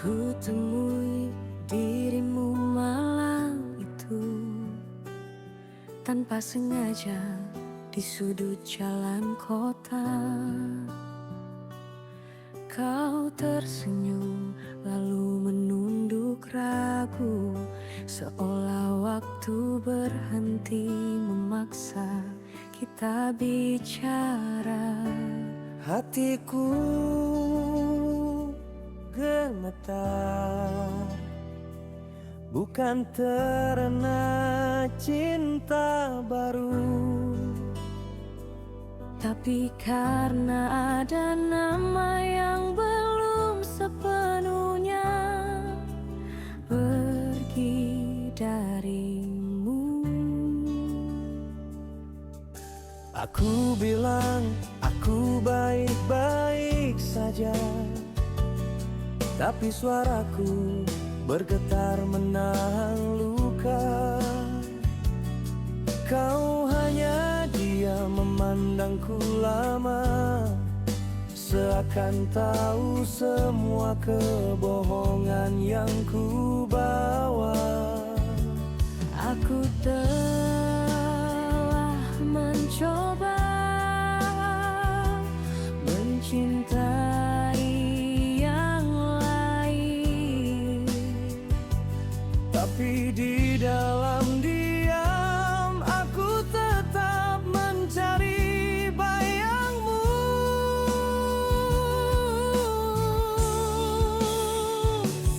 Ku temui dirimu malam itu tanpa sengaja di sudut jalan kota. Kau tersenyum lalu menunduk ragu, seolah waktu berhenti memaksa kita bicara. Hatiku gemetar, bukan terena cinta baru, tapi karena ada nama yang belum sepenuhnya pergi darimu. Aku bilang aku baik-baik saja, tapi suaraku bergetar menahan luka. Kau hanya diam memandangku lama, seakan tahu semua kebohongan yang ku bawa. Aku telah mencoba mencintai yang lain, tapi di dalam diam aku tetap mencari bayangmu.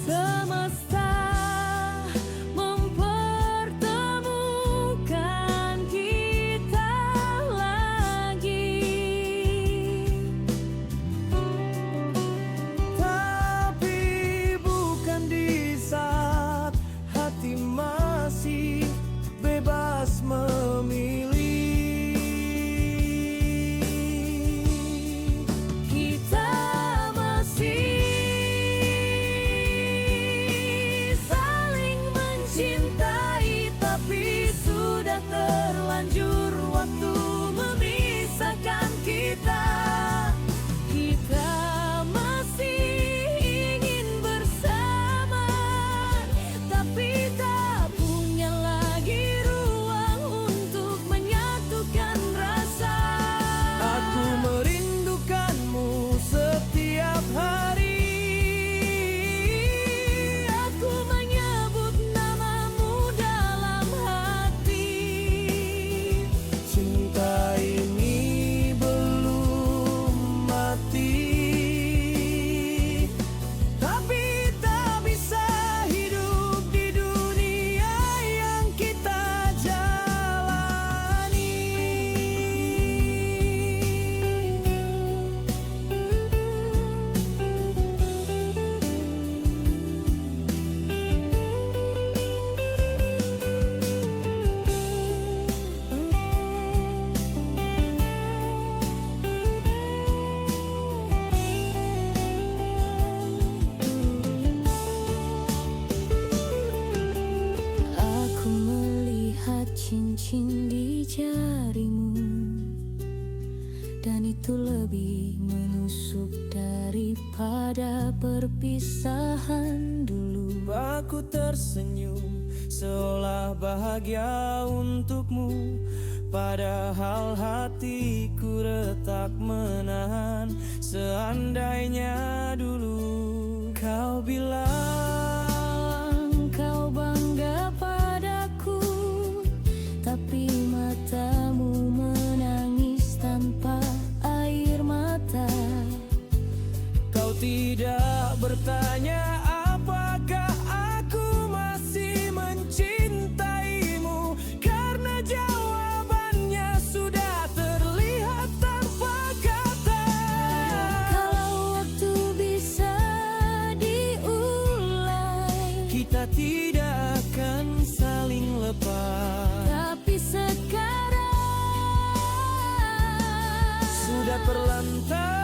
Semesta mempertemukan kita lagi, Tapi bukan di saat hati masih bebas memilih. kita masih saling mencintai, tapi sudah terlanjur waktu memisahkan kita. Kita masih ingin bersama, tapi tak punya lagi ruang untuk menyatukan rasa. Aku merindukanmu setiap hari. Aku menyebut namamu dalam hati. Cinta ini belum mati, tapi tak bisa hidup di dunia yang kita jalani. Aku melihat cincin di jarimu, dan itu lebih menusuk daripada perpisahan dulu. Aku tersenyum seolah bahagia untukmu, padahal hatiku retak menahan. Seandainya dulu kau bilang Kau bangga padaku, tapi matamu menangis tanpa air mata. kau tidak bertanya apakah aku masih mencintaimu, karena jawabannya sudah terlihat tanpa kata. Kalau waktu bisa diulang, Kita tidak akan saling lepas, tapi sekarang sudah terlantar.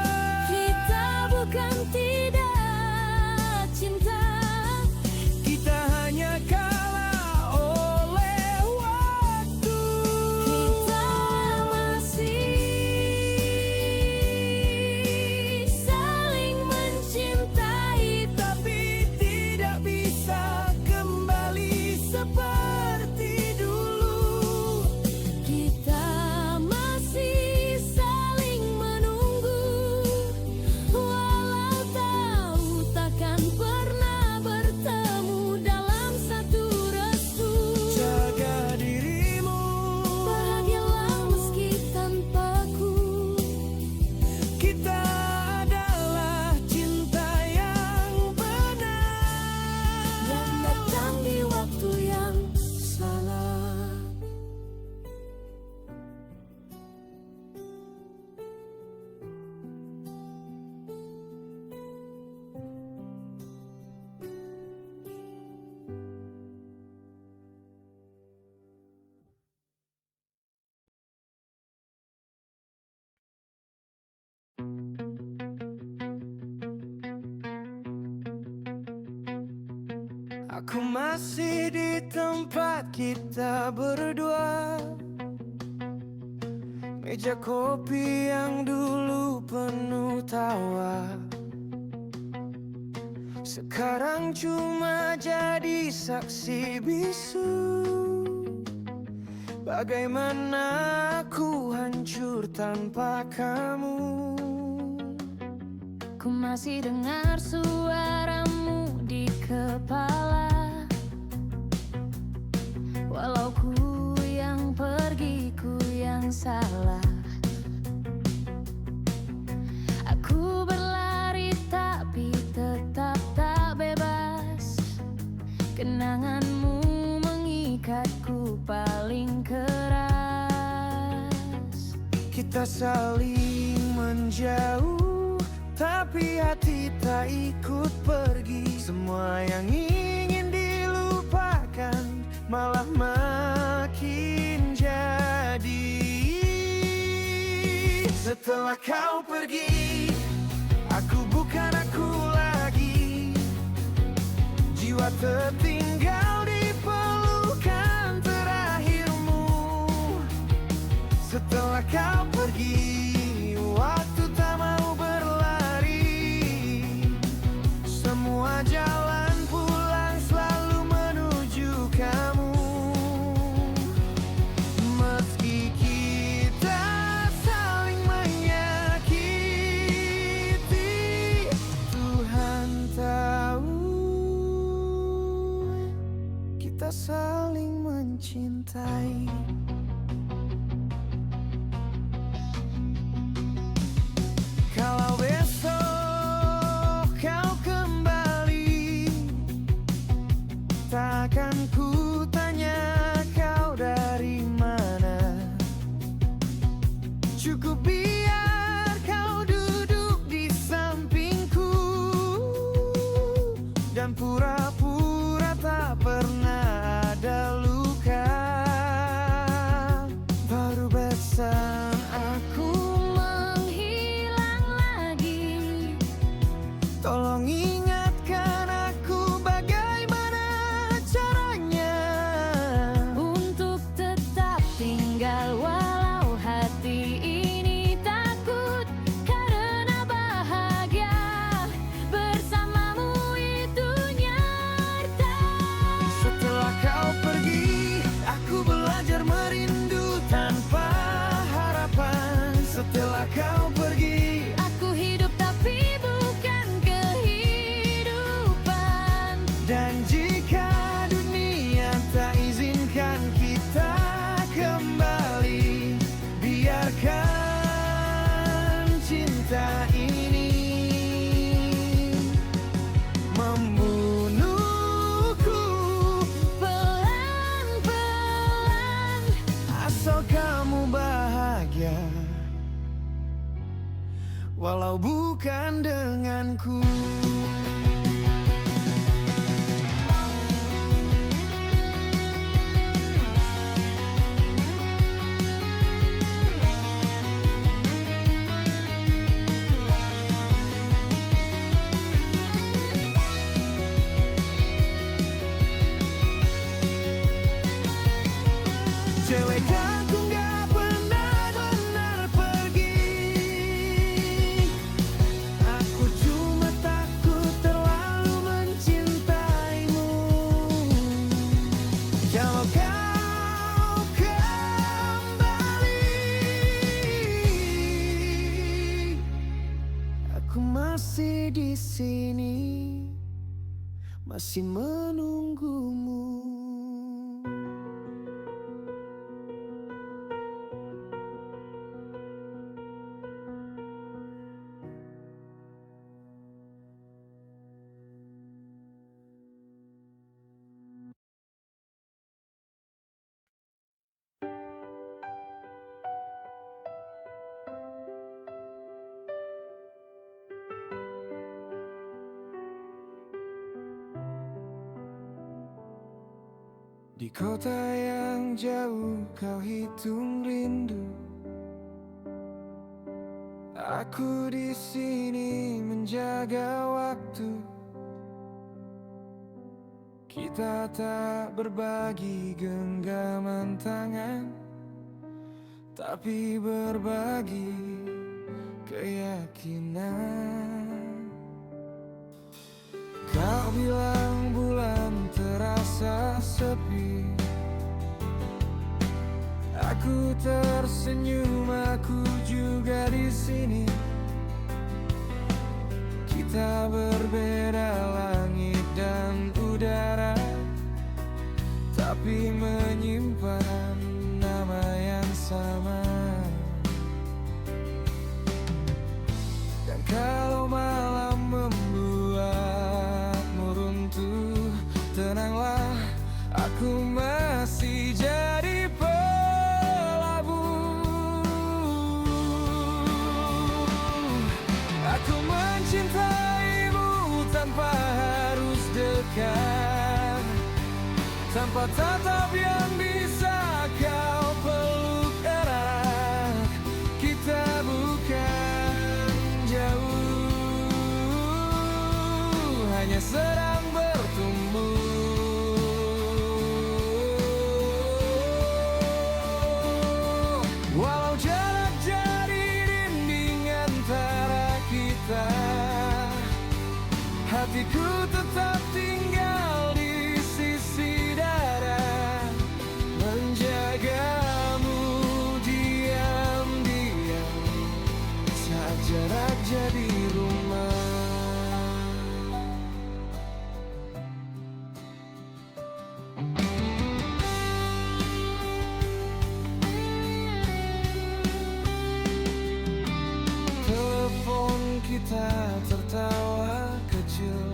kita bukan tidak cinta. Kita hanya kalah oleh waktu. Kita masih saling mencintai, Tapi Aku masih di tempat kita berdua, meja kopi yang dulu penuh tawa, sekarang cuma jadi saksi bisu. Bagaimana aku hancur tanpa kamu. Ku masih dengar suaramu di kepala, walau ku yang pergi, ku yang salah. Aku berlari tapi tetap tak bebas. Kenanganmu mengikatku paling keras. Kita saling menjauh, tapi hati tak ikut pergi. Semua yang ingin dilupakan malah makin jadi. Setelah kau pergi, aku bukan aku lagi. Jiwa tertinggal di pelukan terakhirmu. Setelah kau pergi, waktu tak mau berlari. Semua jalan pulang selalu menuju kamu. Meski kita saling menyakiti, Tuhan tahu kita saling mencintai. Kalau besok kau kembali, takkan ku tanya kau dari mana. Cukup biar kau duduk di sampingku dan pura-pura tak pernah ada luka. Baru besan aku Menghilang lagi, tolong ingatkan aku bagaimana caranya. untuk tetap tinggal walau hati ini takut. Karena bahagia bersamamu itu nyata. Setelah kau pergi, aku belajar merindu tanpa harapan. Setelah kau pergi, Aku hidup tapi bukan kehidupan. dan jika dunia tak izinkan kita kembali, biarkan cinta ini membunuhku. Pelan-pelan, Asal kamu bahagia, walau bukan denganku. Cewek aku gak benar-benar pergi. Aku cuma takut terlalu mencintaimu. Kalau kau kembali, aku masih di sini, masih menunggumu. Di kota yang jauh kau hitung rindu. Aku di sini menjaga waktu. Kita tak berbagi genggaman tangan, tapi berbagi keyakinan. Kau bilang bulan terasa sepi, aku tersenyum, aku juga di sini. Kita berbeda langit dan udara, tapi menyimpan nama yang sama. Dan kalau malam membuatmu runtuh, tenanglah, aku masih jadi pelabur. Aku mencintaimu tanpa harus dekat, tanpa tatap yang bisa kau peluk erat. Kita bukan jauh, hanya sedang bertumbuh. Walau jarak jadi dinding antara kita, hatiku tetap tinggal di sisi dada, menjagamu diam-diam saat jarak jadi rumah. Telepon kita tertawa kecil,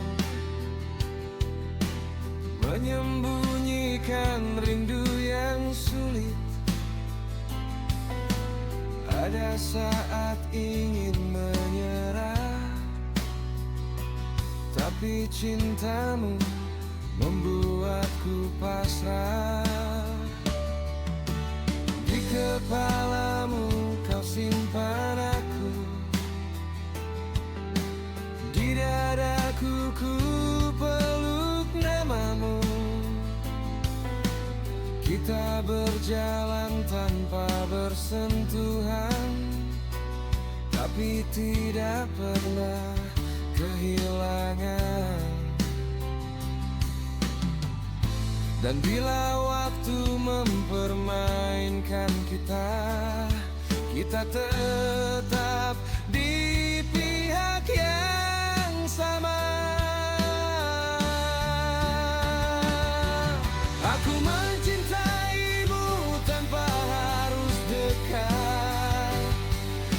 menyembunyikan rindu yang sulit. Ada saat ingin menyerah, tapi cintamu membuatku pasrah. Di kepalamu kau simpan aku, di dadaku ku peluk namamu. Kita berjalan tanpa bersentuhan, tapi tidak pernah kehilangan. Dan bila waktu mempermainkan kita, kita tetap di pihak yang sama. Aku mencintaimu tanpa harus dekat,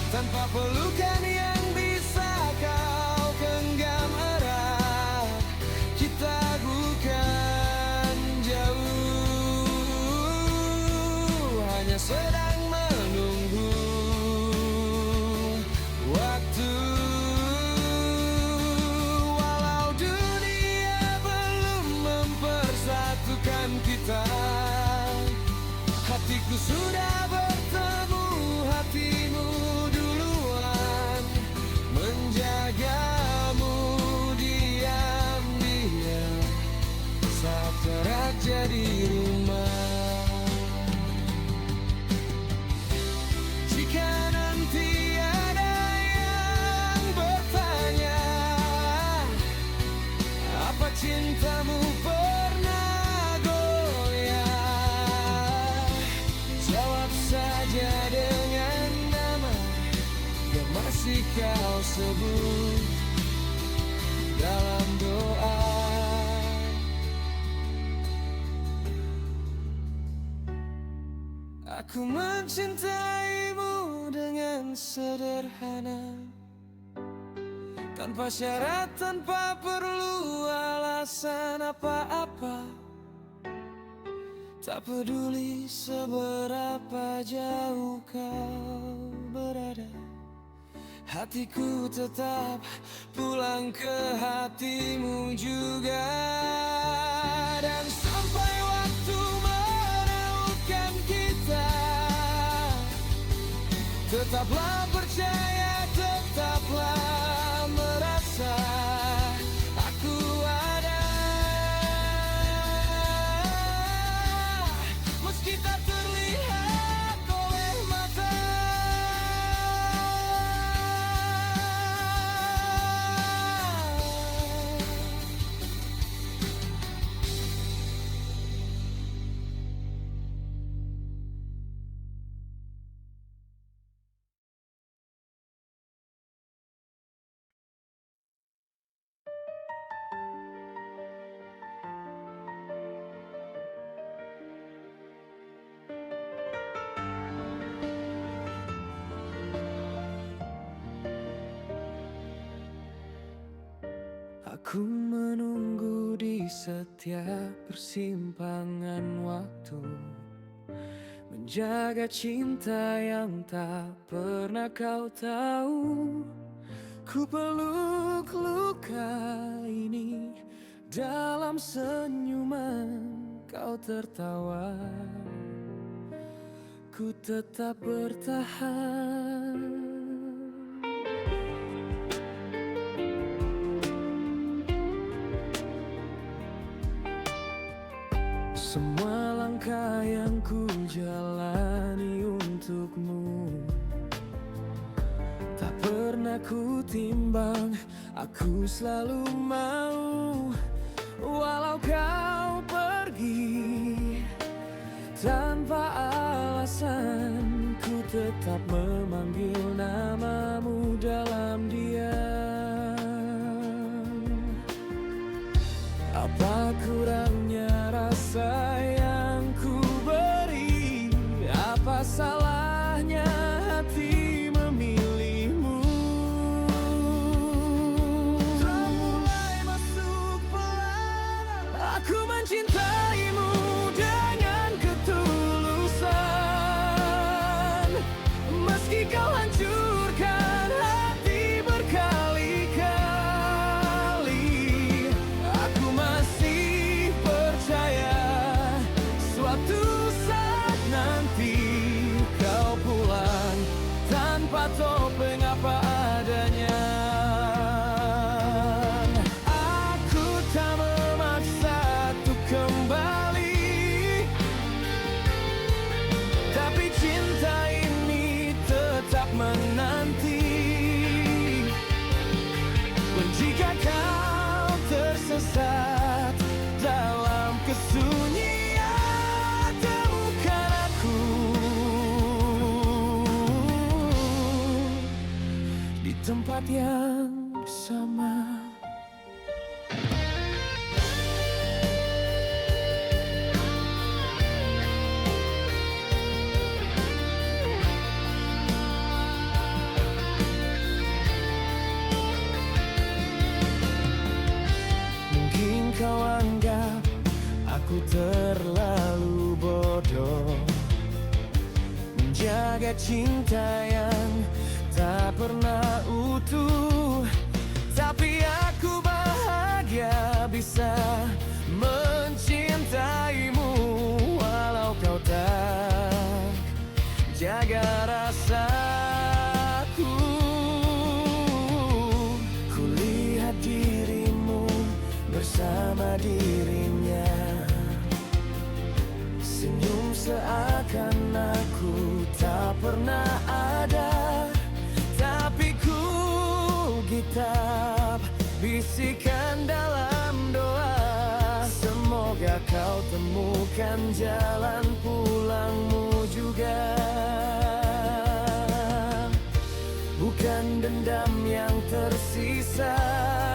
tanpa pelukan yang bisa kau genggam erat. Kita bukan jauh, hanya sedang menunggu waktu. Walau dunia belum mempersatukan kita, hatiku sudah bertemu hatimu duluan, menjagamu diam-diam saat jarak jadi rumah. Jika nanti ada yang bertanya, apa cintamu pernah goyah, jawab saja dengan nama yang masih kau sebut dalam doa. Aku mencintaimu dengan sederhana, tanpa syarat, tanpa perlu alasan apa-apa. Tak peduli seberapa jauh kau berada, hatiku tetap pulang ke hatimu juga. Dan sampai waktu menautkan kita, tetaplah percaya, tetaplah merasa aku ada. Ku menunggu di setiap persimpangan waktu, menjaga cinta yang tak pernah kau tahu. Ku peluk luka ini dalam senyuman kau tertawa. Ku tetap bertahan. Semua langkah yang ku jalani untukmu tak pernah ku timbang, aku selalu mau. Walau kau pergi tanpa alasan, ku tetap memanggil namamu dalam diam. Apa kurangnya rasa yang ku beri? Apa salahnya hati memilihmu? Telah mulai masuk pelan, aku mencintaimu dengan ketulusan. Meski kau hancurkan hati berkali-kali, aku masih percaya suatu saat nanti kau pulang tanpa topeng apa adanya. Aku tak memaksa untuk kembali, tapi cinta ini tetap menanti. Dan jika kau tersesat dalam kesunyian, temukan aku di tempat yang sama. Mungkin kau anggap aku terlalu bodoh menjaga cinta yang tak pernah utuh, tapi aku bahagia bisa mencintaimu walau kau tak jaga rasaku. Kulihat dirimu bersama dirinya, senyum seakan aku tak pernah ada, tapi ku gitap bisikan dalam doa, semoga kau temukan jalan pulangmu juga. Bukan dendam yang tersisa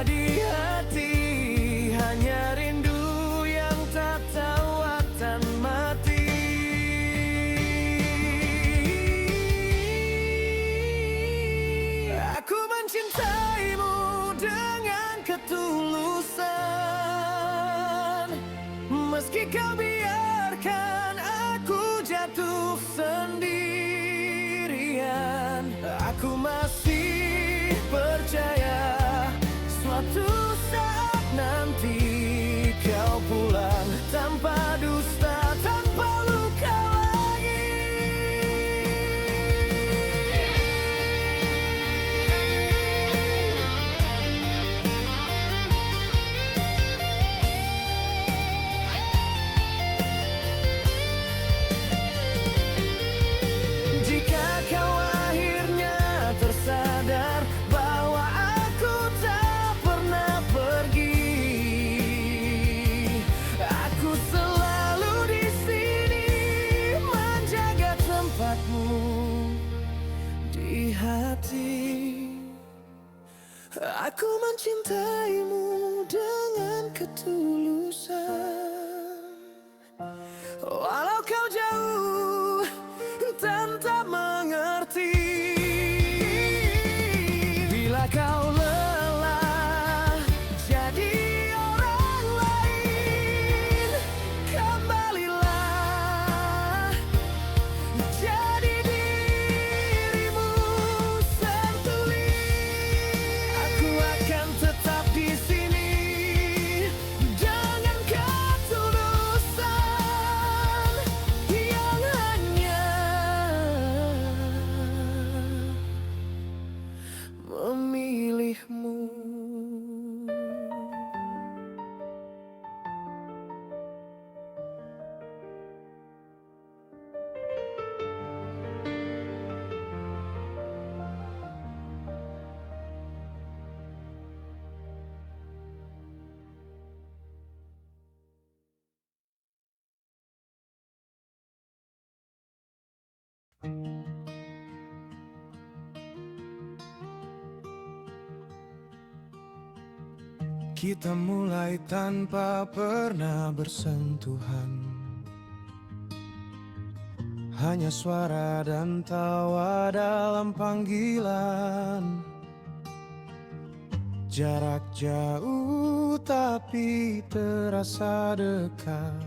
di hati, hanya rindu yang tak tahu akan mati. Aku mencintaimu dengan ketulusan, meski kau biarkan aku jatuh sendirian. Aku masih percaya suatu saat nanti kau pulang tanpa dusta, tanpa luka lagi. Jika kau akhirnya tersadar bahwa aku tak pernah pergi, aku selalu di sini menjaga tempatmu di hati. Aku mencintaimu dengan ketulusan, walau kau jauh dan tak mengerti. Bila kau lelah jadi Kita mulai tanpa pernah bersentuhan, hanya suara dan tawa dalam panggilan. Jarak jauh tapi terasa dekat,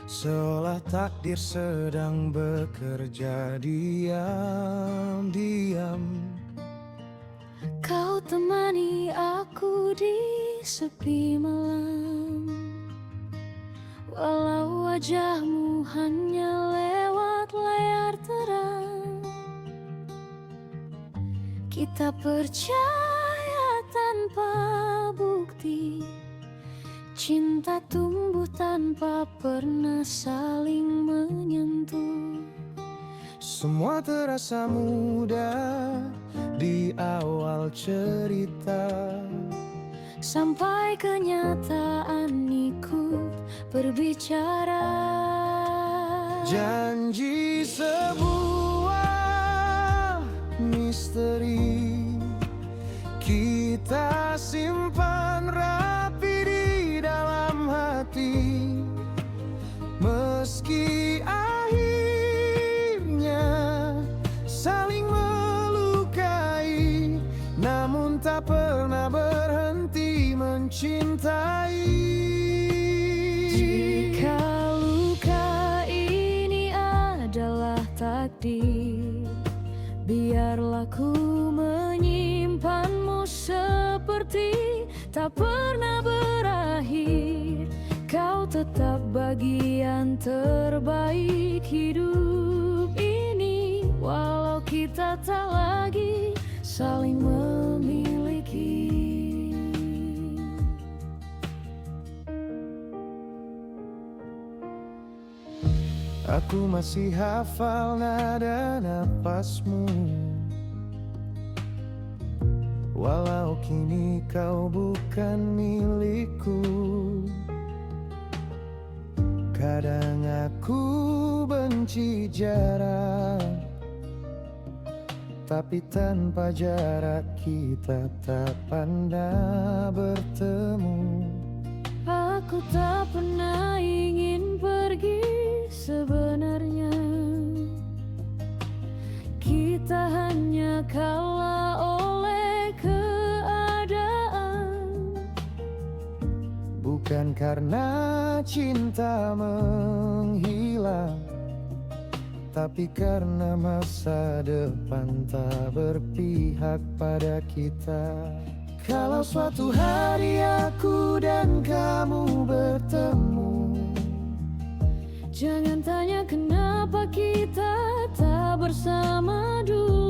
seolah takdir sedang bekerja diam-diam. Kau temani aku di sepi malam, walau wajahmu hanya lewat layar terang. Kita percaya tanpa bukti, cinta tumbuh tanpa pernah saling menyentuh. Semua terasa mudah di awal cerita, sampai kenyataan ikut berbicara. Janji sebuah misteri, kita simpan rapi di dalam hati. Meski akhirnya saling melukai, namun tak pernah berhenti mencintai. Jika luka ini adalah takdir, biarlah ku menyimpanmu seperti tak pernah berakhir. Kau tetap bagian terbaik hidup ini, walau kita tak lagi saling memiliki. Aku masih hafal nada napasmu, walau kini kau bukan milikku. Kadang aku benci jarak, tapi tanpa jarak kita tak pernah bertemu. Aku tak pernah ingin pergi sebenarnya, kita hanya kalah oleh keadaan. Bukan karena cinta menghilang, tapi karena masa depan tak berpihak pada kita. Kalau suatu hari aku dan kamu bertemu, jangan tanya kenapa kita tak bersama dulu.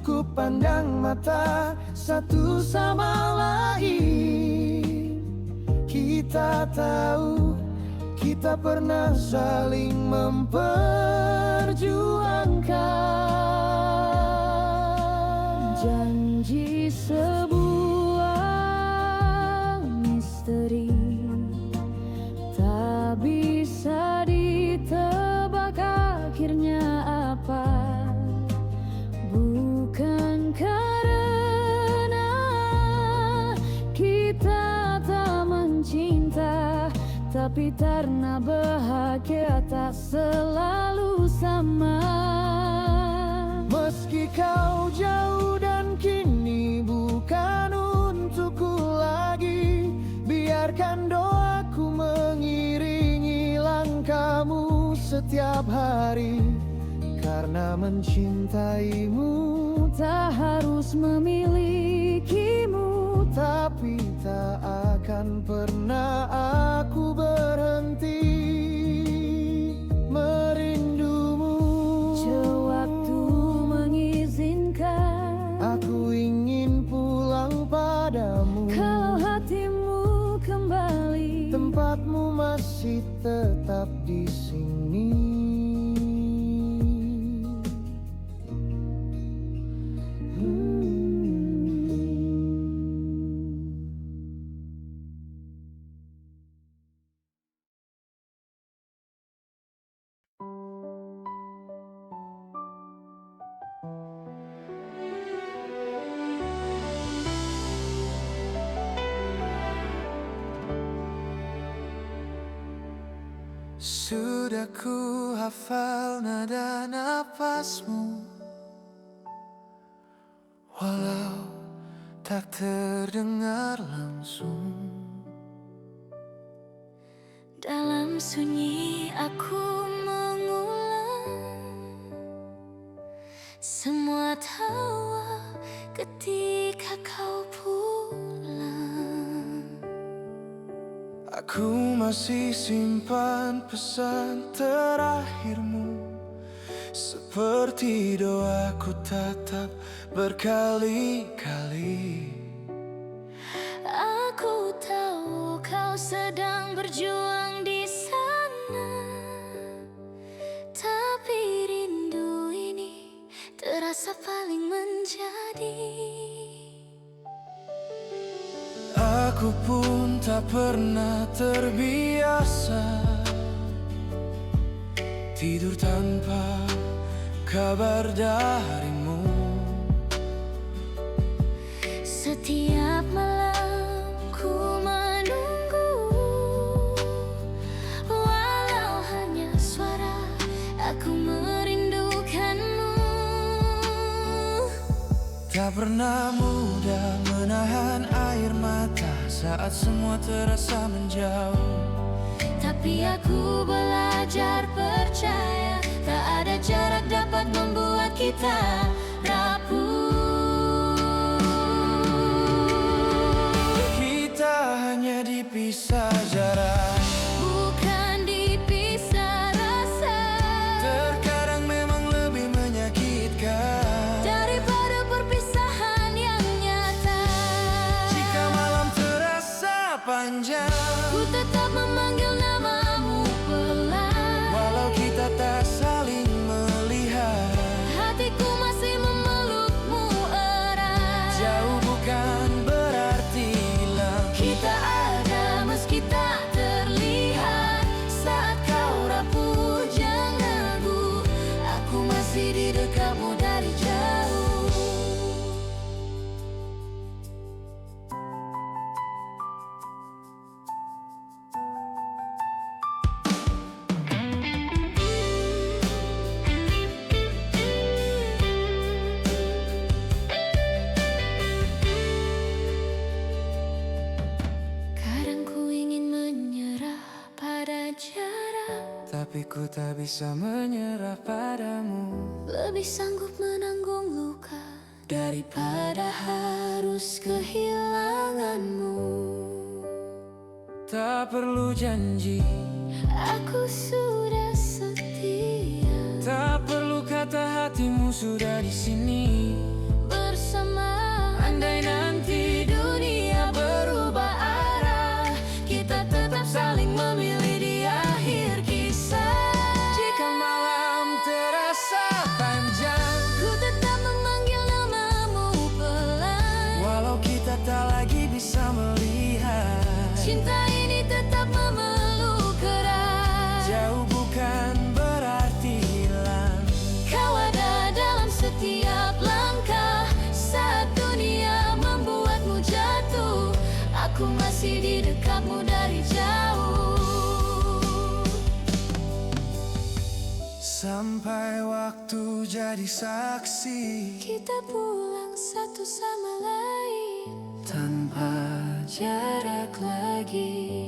cukup pandang mata satu sama lain. Kita tahu kita pernah saling memperjuangkan. Janji sebuah misteri, tak bisa ditebak akhirnya apa. Bukan karena kita tak mencinta, tapi karena bahagia tak selalu sama. Meski kau jauh dan kini bukan untukku lagi, biarkan doaku mengiringi langkahmu setiap hari. Karena mencintaimu Tak harus memilikimu, tapi tak akan pernah aku berhenti merindumu. sewaktu mengizinkan. Aku ingin pulang padamu. Kalau hatimu kembali, Tempatmu masih tetap di sini. Sudah ku hafal nada napasmu, walau tak terdengar langsung. Dalam sunyi aku mengulang semua tawa ketika kau pulang. Aku masih simpan pesan terakhirmu, seperti doaku tatap berkali-kali. Aku tahu kau sedang berjuang di sana, tapi rindu ini terasa paling menjadi. Aku pun tak pernah terbiasa tidur tanpa kabar darimu. Setiap malam ku menunggu, walau hanya suara, aku merindukanmu. Tak pernah mudah menahan air mata saat semua terasa menjauh. Tapi aku belajar percaya, tak ada jarak dapat membuat kita rapuh. Kita hanya dipisah jarak, Bukan dipisah rasa, terkadang memang lebih menyakitkan daripada perpisahan yang nyata. jika malam terasa panjang. Ku tetap memanggil namamu pelan, Walau kita tak saling melihat, hatiku masih memelukmu erat. jauh bukan berarti hilang. Kita ada meski tak terlihat. Saat kau rapuh jangan ragu, aku masih di dekatmu dari jauh. Kadang ku ingin menyerah pada jarak, Tapi ku tak bisa menyerah padamu. lebih sanggup menanggung luka daripada harus kehilanganmu. Tak perlu janji, Aku sudah setia tak perlu kata hatimu sudah di sini. bersama. Andai nanti Dunia berubah arah, kita tetap saling memilih di akhir kisah. jika malam terasa panjang, Ku tetap memanggil namamu pelan, walau kita tak lagi bisa melihat, cinta ini tetap memeluk erat. jauh bukan berarti hilang. Kau ada dalam setiap langkah, saat dunia membuatmu jatuh, aku masih di dekatmu dari jauh. Sampai waktu jadi saksi, Kita pulang satu sama lain tanpa jarak lagi.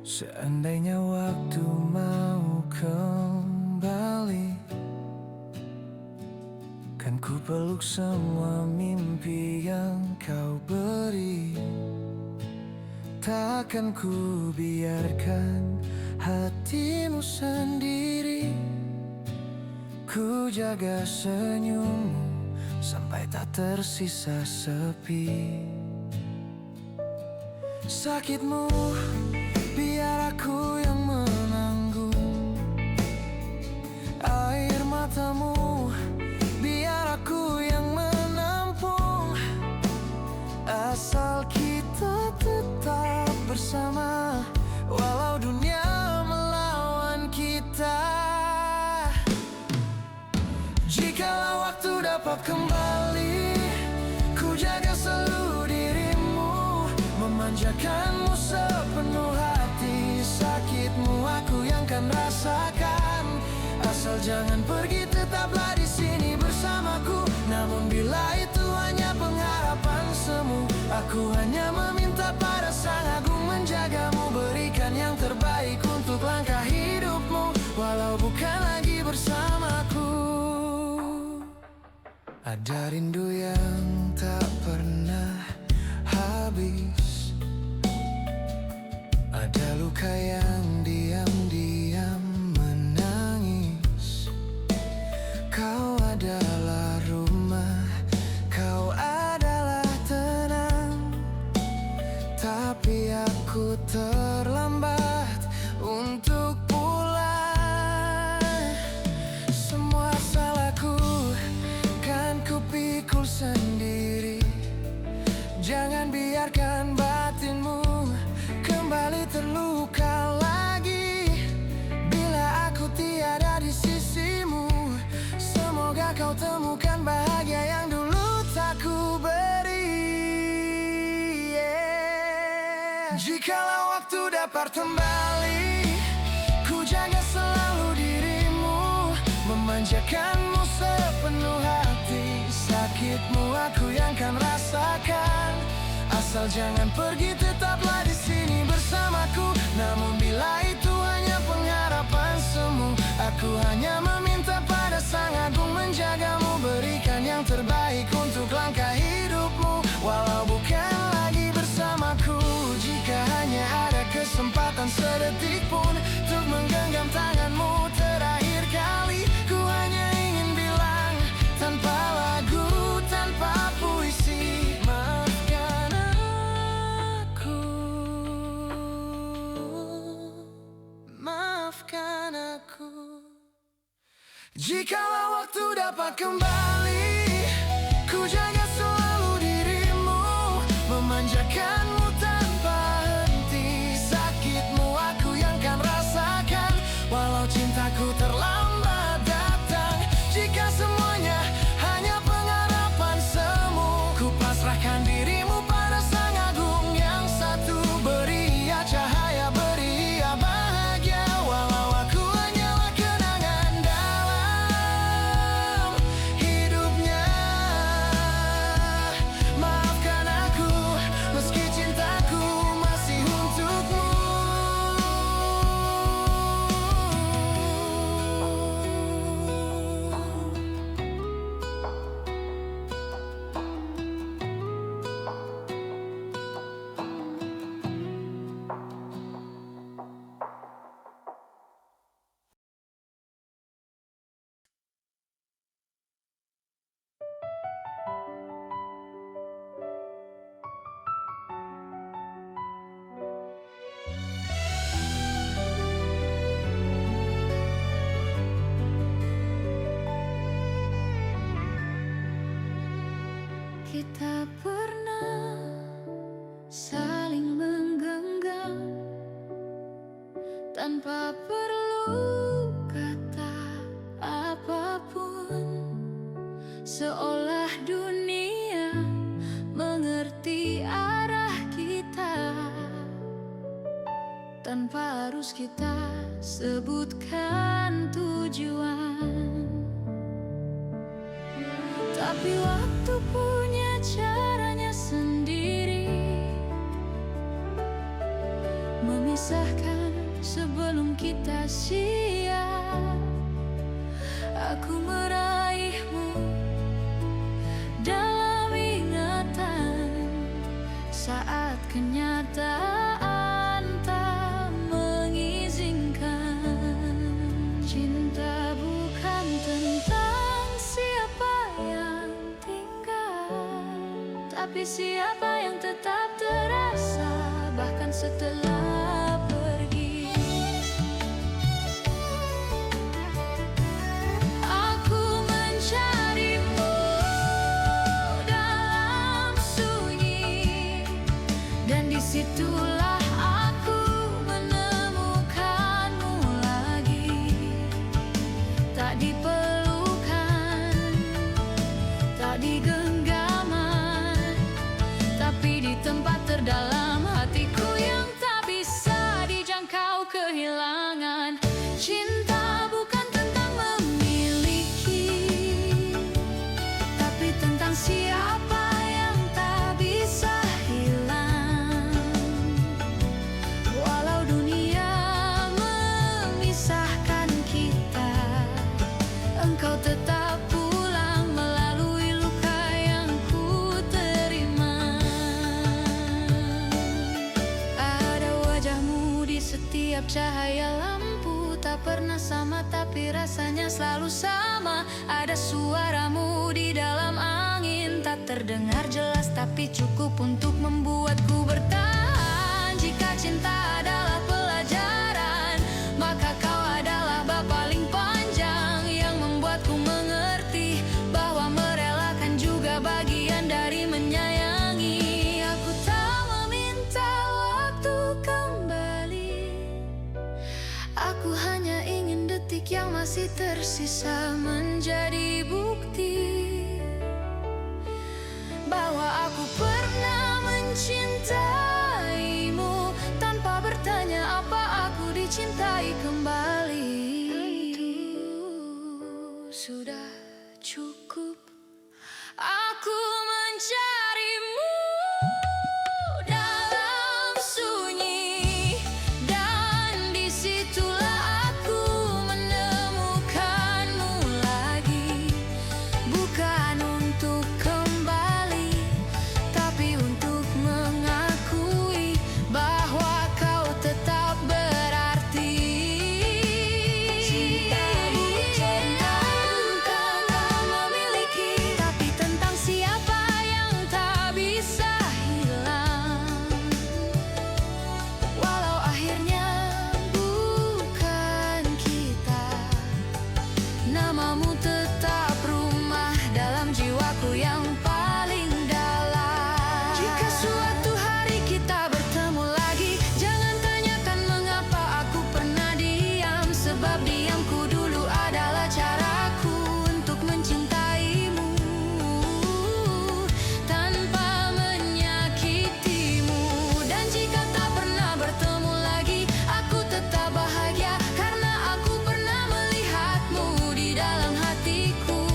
seandainya waktu mau kembali, kan ku peluk semua mimpi yang kau beri. Takkan ku biarkan hatimu sendiri. Ku jaga senyummu sampai tak tersisa sepi. Sakitmu biar aku yang menanggung, air matamu biar aku yang menampung. Asal kita jangan pergi, tetaplah di sini bersamaku. Namun bila itu hanya pengharapan semu, aku hanya meminta pada Sang Agung menjagamu, berikan yang terbaik untuk langkah hidupmu, walau bukan lagi bersamaku. Ada rindu yang tak pernah habis, ada luka yang diam-diam menangis. Kau adalah rumah, kau adalah tenang, tapi aku terlambat untuk pulang. Semua salahku kan ku pikul sendiri. Jangan biarkan batinmu kembali terluka lagi bila aku tiada di sisimu. Semoga kau temukan bahagia yang dulu tak ku beri. Jikalau waktu dapat kembali, ku jaga selalu dirimu, memanjakanmu sepenuh hati. Sakitmu aku yang kan rasakan, asal jangan pergi, tetaplah di sini bersamaku. Namun bila itu hanya pengharapan semu, aku hanya meminta pada Sang Agung menjagamu, berikan yang terbaik untuk langkah hidupmu, walau bukan lagi bersamaku. Jika hanya ada kesempatan sedetik pun untuk menggenggam tanganmu terakhir kali, ku hanya ingin bilang tanpa lagu, tanpa puisi, maafkan aku, maafkan aku. Jikalau waktu dapat kembali, ku jaga selalu dirimu, memanjakanmu tanpa henti. Sakitmu aku yang kan rasakan, walau cintaku terlambat datang. Jika semuanya hanya pengharapan semu, ku pasrahkan dirimu pada Sang Agung yang satu. Beri ia cahaya, beri ia bahagia, walau aku hanyalah kenangan dalam hidupnya. Maafkan aku meski cintaku masih untukmu. Kita pernah saling menggenggam tanpa perlu kata apapun, seolah dunia mengerti arah kita tanpa harus kita sebutkan tujuan. Tapi waktu punya caranya sendiri, memisahkan sebelum kita siap. Aku meraihmu dalam ingatan saat kenyataan tak mengizinkan. Cinta bukan tentang siapa yang tinggal, tapi siapa yang tetap terasa bahkan setelah pergi. Aku mencarimu dalam sunyi, dan disitulah aku menemukanmu lagi. Tak di pelukan, tak di genggaman, tapi di tempat terdalam hatiku yang tak bisa cahaya lampu tak pernah sama, tapi rasanya selalu sama. Ada suaramu di dalam angin, tak terdengar jelas tapi cukup untuk membuatku bertahan. Jika cinta adalah pelajaran, maka kau adalah bab paling panjang yang membuatku mengerti bahwa merelakan juga bagian dari menyayangi. Aku tak meminta waktu kembali, aku hanya ingin detik yang masih tersisa menjadi bukti bahwa aku pernah mencintaimu tanpa bertanya apa aku dicintai kembali. Tentu sudah cukup aku mencarimu dalam sunyi, dan disitulah aku menemukanmu lagi. Bukan untuk kembali, tapi untuk mengakui bahwa kau tetap berarti. Cintamu bukan kau memiliki, tapi tentang siapa yang tak bisa hilang. Walau akhirnya bukan kita, namamu tetap rumah dalam jiwaku yang paling dalam. Jika suatu hari kita bertemu lagi, jangan tanyakan mengapa aku pernah diam, sebab diamku dulu adalah caraku untuk mencintaimu tanpa menyakitimu. Dan jika tak pernah bertemu lagi, aku tetap bahagia karena aku pernah melihatmu di dalam hatiku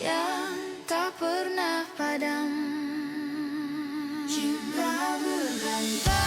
yang tak pernah padam. Cinta bergantung,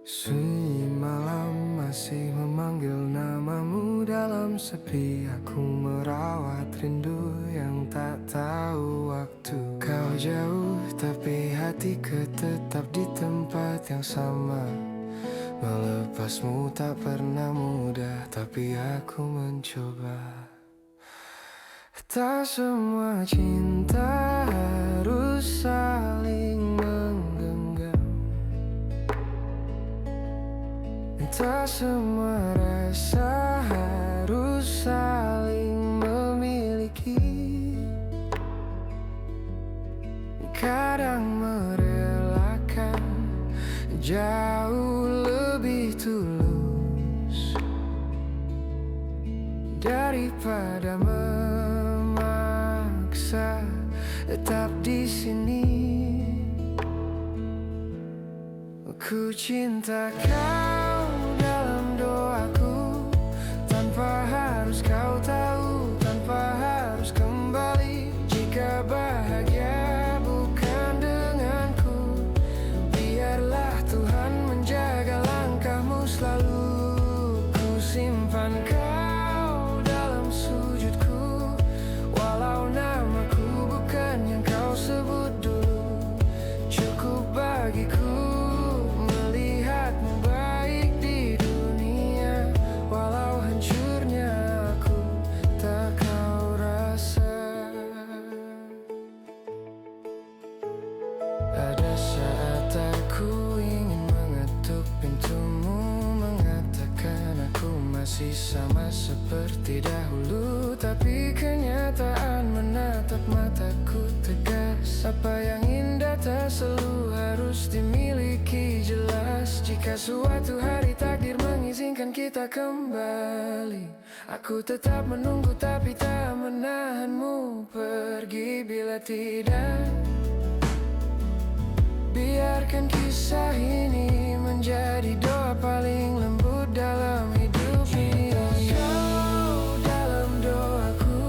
sunyi malam masih memanggil namamu dalam sepi. Aku merawat rindu yang tak tahu waktu. Kau jauh tapi hatiku tetap di tempat yang sama. Melepasmu tak pernah mudah, tapi aku mencoba. Tak semua cinta harus saling menggenggam, tak semua rasa harus saling memiliki. Kadang merelakan jauh lebih tulus daripada memaksa tetap di sini. Ku cinta kau dalam doaku, tanpa harus kau tahu, tanpa harus kembali. Jika bahagia bukan denganku, biarlah Tuhan menjaga langkahmu selalu. Ku simpan kau dalam sujudku, walau namaku bukan yang kau sebut dulu. Cukup bagiku melihatmu baik di dunia, walau hancurnya aku tak kau rasa. Ada saat aku ingin mengetuk pintumu, mengatakan aku masih sama seperti dahulu, tapi kenyataan menatap mataku tegas. Apa yang indah tak selalu harus dimiliki jelas. Jika suatu hari takdir mengizinkan kita kembali, aku tetap menunggu tapi tak menahanmu pergi bila tidak. Biarkan kisah ini menjadi doa paling lembut dalam hidup ini. Kau dalam doaku,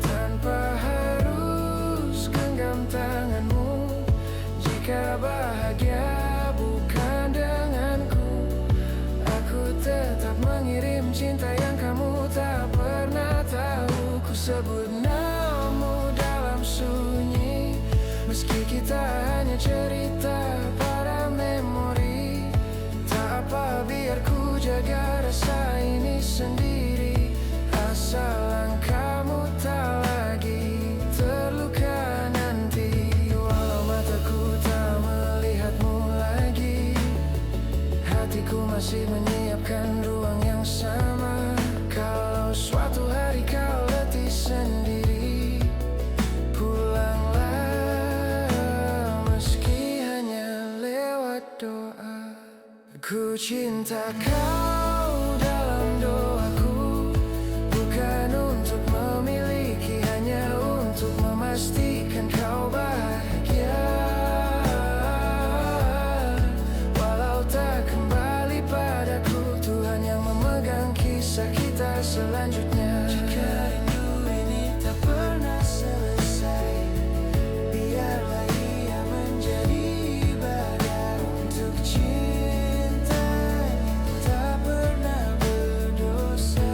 tanpa harus genggam tanganmu. Jika bahagia bukan denganku, aku tetap mengirim cinta yang kamu tak pernah tahu. Ku sebut namamu dalam sunyi, meski kita hanya cerita pada memori. Tak apa, biar ku jaga rasa ini sendiri, asal kamu tak lagi terluka nanti. Walau mataku tak melihatmu lagi, hatiku masih menyiapkan ruang yang sama. Kalau suatu hari kau letih sendiri, pulanglah meski hanya lewat doa. Ku cinta kau dalam doaku, bukan untuk memiliki, hanya untuk memastikan kau bahagia. Walau tak kembali padaku, Tuhan yang memegang kisah kita selanjutnya. Jika rindu ini tak pernah selesai, biarlah ia menjadi ibadah untuk cinta yang tak pernah berdosa.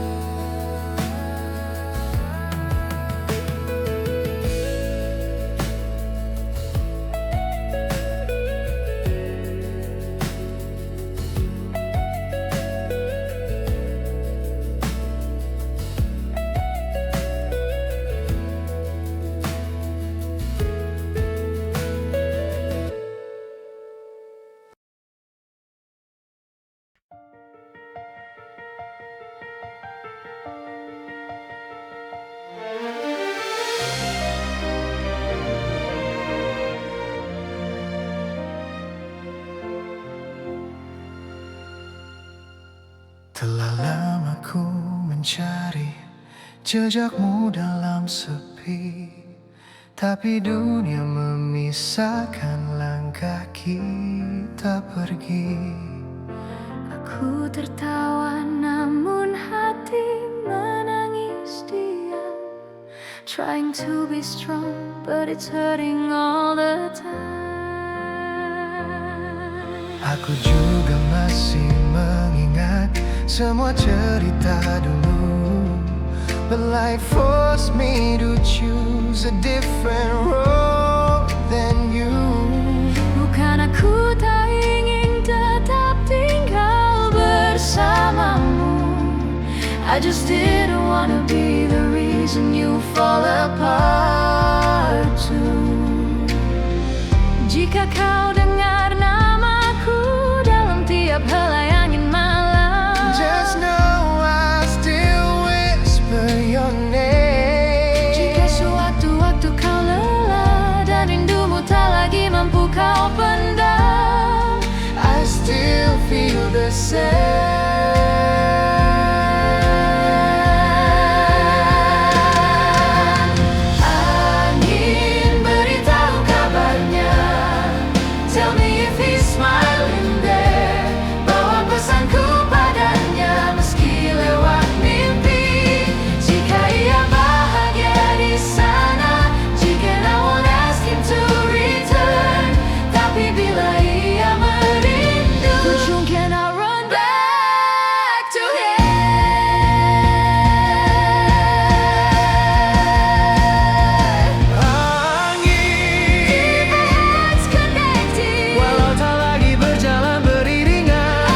Telah lama ku mencari jejakmu dalam sepi, tapi dunia memisahkan langkah kita pergi. Aku tertawa namun hati menangis diam, trying to be strong but it's hurting all the time. Aku juga masih mengingat semua cerita dulu, but life forced me to choose a different road than you. Bukan aku tak ingin tetap tinggal bersamamu, I just didn't wanna be the reason you fall apart too. Jika kau dengar namaku dalam tiap helai angin malam, Just know I still whisper your name. jika suatu waktu kau lelah dan rindumu tak lagi mampu kau pendam, I still feel the same. Angin beritahu kabarnya, tell me if he's smiling there. Bawa pesanku padanya meski lewat mimpi. Jika ia bahagia di sana, jika I won't ask him to return. Tapi bila ia merindu, ujung can I run back to him? Angin, Hearts connected. walau tak lagi berjalan beriringan.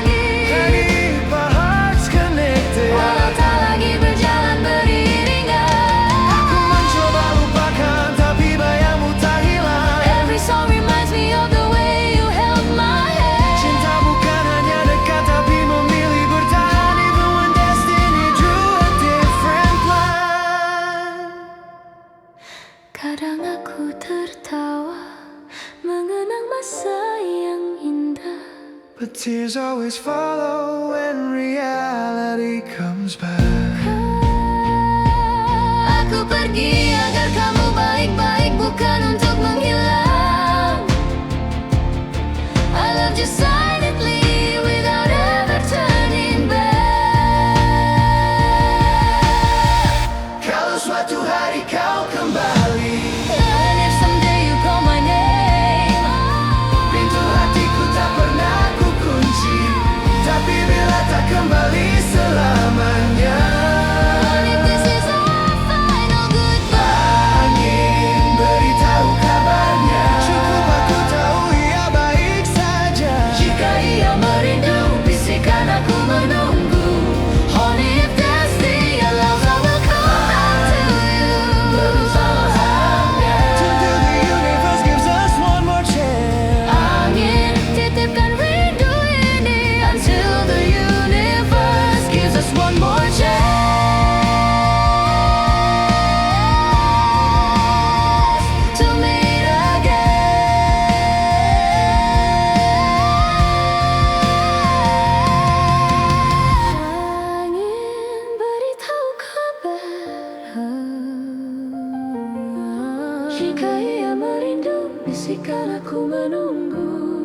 Angin, Keep our hearts connected. walau tak lagi berjalan beriringan. Aku mencoba lupakan, tapi bayangmu tak hilang. Every song reminds me of the way you held my hand. Cinta bukan hanya dekat, tapi memilih bertahan, even when destiny drew a different plan. Kadang aku tertawa But tears always follow when reality comes back. Aku pergi agar kamu baik-baik, bukan untuk menghilang. I loved you silently without ever turning back. Kalau suatu hari kau kembali, And if someday you call my name, pintu hatiku tak pernah ku kunci. Tapi bila tak kembali selamanya, and if this is our final goodbye, angin beritahu kabarnya. Cukup aku tahu ia baik saja. jika ia merindu, bisikan aku menunggu. Only if that's the love, I will come back to you. Berusaha hanya until the universe gives us one more chance. Angin, titipkan rindu ini until the universe gives us one more chance to meet again. Angin, beritahu kabar. Jika ia merindu, bisikan aku menunggu.